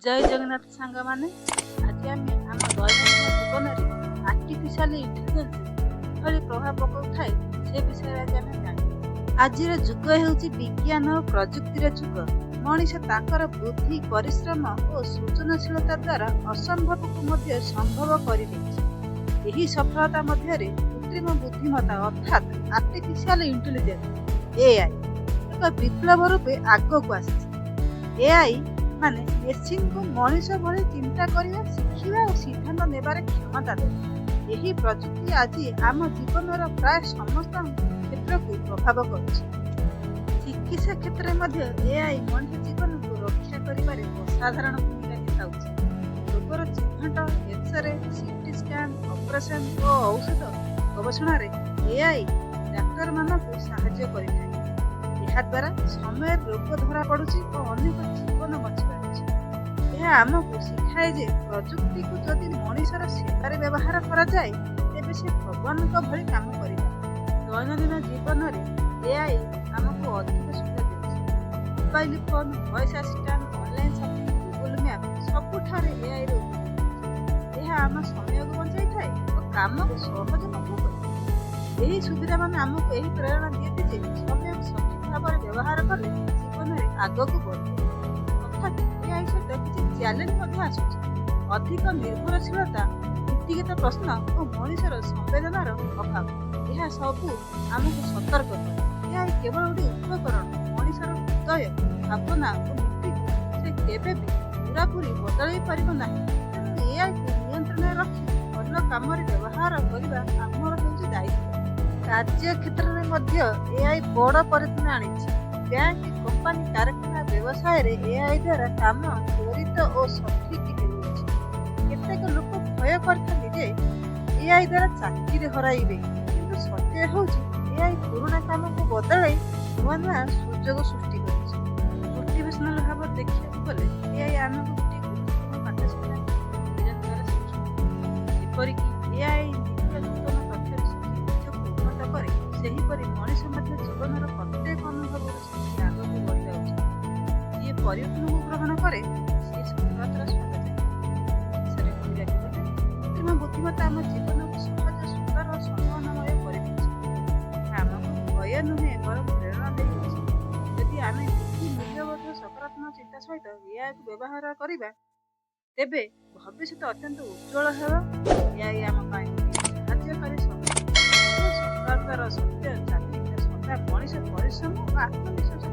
जय जगन्नाथ सांग माने आज आम दैनिक जीवन में आर्टिफिशियल इंटेलिजेंस भली प्रभाव पकाउଥାଏ से विषय आज आम जान। आज जुग हेउची विज्ञान और प्रजुक्तिर जुग। मनीष ताकर बुद्धि परिश्रम और सृजनशीलता द्वारा असंभव को मध्य संभव कर एही सफलता मध्य कृत्रिम बुद्धिमत्ता अर्थात आर्टिफिशियल इंटेलिजेंस एआई एक विप्लव रूपे आग को आसी। एआई माने मेसिन को मनीष भली चिंता करिया शिखिबा और सिद्धांत नेबार क्षमता दे। यही प्रजुक्ति आज आम जीवन प्राय समस्त क्षेत्र को प्रभाव करुछि। चिकित्सा क्षेत्र में एआई मनुष्य जीवन को रक्षा करिबारे असाधारण भूमिका निभाउछि। रोगर चिन्हट एक्सरे सीटी स्कैन ऑपरेशन और औषध गवेषणा एआई डाक्तर मानक साहाय्य करिଥାଏ। ଏହା ଦ୍ୱାରା ସମୟ ରୋଗ ଧରା ପଡୁଛି ଓ ଅନେକ ଜୀବନ ବଞ୍ଚି ପାରୁଛି। ଏହା ଆମକୁ ଶିଖାଏ ଯେ ପ୍ରଯୁକ୍ତିକୁ ଯଦି ମଣିଷର ସେବାରେ ବ୍ୟବହାର କରାଯାଏ ତେବେ ସେ ଭଗବାନଙ୍କ ଭଳି କାମ କରିବ। ଦୈନନ୍ଦିନ ଜୀବନରେ ଏଆଇ ଆମକୁ ଅଧିକ ସୁବିଧା ଦେଉଛି। Mobile phone, voice assistant, online shopping, Google map ସବୁଠାରେ ଏଆଇର ଉପଯୋଗ। ଏହା ଆମ ସମୟକୁ ବଞ୍ଚାଇଥାଏ ଓ କାମକୁ ସହଜ ମଧ୍ୟ କରିଥାଏ। ଏହି ସୁବିଧା ମାନେ ଆମକୁ ଏହି ପ୍ରେରଣା ଦିଅନ୍ତି ଯେ ସମୟକୁ ସଠିକ ଭାବରେ ବ୍ୟବହାର କଲେ ଜୀବନରେ ଆଗକୁ ବଢିବ। ତଥାପି ଏଆଇ ସହିତ କିଛି ଚ୍ୟାଲେଞ୍ଜ ମଧ୍ୟ ଆସୁଛି। ଅଧିକ ନିର୍ଭରଶୀଳତା, ନୀତିଗତ ପ୍ରଶ୍ନ ଓ ମଣିଷର ସମ୍ବେଦନାର ଅଭାବ ଏହା ସବୁ ଆମକୁ ସତର୍କ କରେ। ଏଆଇ କେବଳ ଗୋଟିଏ ଉପକରଣ। ମଣିଷର ହୃଦୟ, ଭାବନା ଓ ନୀତିକୁ ସେ କେବେ ବି ପୁରାପୁରି ବଦଳାଇ ପାରିବ ନାହିଁ। ତେଣୁ ଏଆଇକୁ ନିୟନ୍ତ୍ରଣରେ ରଖି ଭଲ କାମରେ ବ୍ୟବହାର କରିବା ଆମର ହେଉଛି ଦାୟିତ୍ୱ। କାର୍ଯ୍ୟ କ୍ଷେତ୍ରରେ ମଧ୍ୟ ଏଆଇ ବଡ଼ ପରିବର୍ତ୍ତନ ଆଣିଛି। ବ୍ୟାଙ୍କ, କମ୍ପାନୀ, କାରଖାନା, ବ୍ୟବସାୟରେ ଏଆଇ ଦ୍ୱାରା କାମ ତ୍ୱରିତ ଓ ସଠିକ ହେଉଅଛି। କେତେକ ଲୋକ ଭୟ କରିଥାନ୍ତି ଯେ ଏଆଇ ଦ୍ୱାରା ଚାକିରି ହରାଇବେ, କିନ୍ତୁ ସତ୍ୟ ହେଉଛି ଏଆଇ ପୁରୁଣା କାମକୁ ବଦଳାଇ ନୂଆ ନୂଆ ସୁଯୋଗ ସୃଷ୍ଟି କରୁଛି। ମୋଟିଭେସନାଲ ଭାବରେ ଦେଖିବାକୁ ଗଲେ ଏଆଇ ଆମକୁ ଗୋଟିଏ ଗୁରୁତ୍ୱପୂର୍ଣ୍ଣ ପାଠ ଶିଖାଏ। ନିରନ୍ତର ଶିକ୍ଷା ଯେପରିକି ଏଆଇ ନୂତନ ତଥ୍ୟରୁ ଶିଖି ନିଜକୁ ଉନ୍ନତ କରେ, ସେହିପରି ମଣିଷ ମଧ୍ୟ ଜୀବନର ପ୍ରତ୍ୟେକ ଅନୁଭବରୁ ଶିଖି ଆଗକୁ ବଢ଼ିବା ଉଚିତ। ଯିଏ ପରିବର୍ତ୍ତନକୁ ଗ୍ରହଣ କରେ ସିଏ ସଫଳତାର ସ୍ୱାଦ ଜାଣେ। ଶେଷରେ କହିବାକୁ ଗଲେ କୃତ୍ରିମ ବୁଦ୍ଧିମତ୍ତା ଆମ ଜୀବନକୁ ସହଜ, ସୁନ୍ଦର ଓ ସମ୍ଭାବନାମୟ କରିଦେଇଛି। ଏହା ଆମକୁ ଭୟ ନୁହେଁ ବରଂ ପ୍ରେରଣା ଦେଇଛି। ଯଦି ଆମେ ବୁଦ୍ଧି, ମୂଲ୍ୟବୋଧ, ସକାରାତ୍ମକ ଚିନ୍ତା ସହିତ ଏଆଇକୁ ବ୍ୟବହାର କରିବା ତେବେ ଭବିଷ୍ୟତ ଅତ୍ୟନ୍ତ ଉଜ୍ଜ୍ୱଳ ହେବ। ଏଆଇ ଆମ ପାଇଁ ସାହାଯ୍ୟକାରୀ ସଫଳତାର ସତ୍ୟ ଚାବିକାଠି ସଦା ମଣିଷ ପରିଶ୍ରମ ଓ ଆତ୍ମବିଶ୍ୱାସ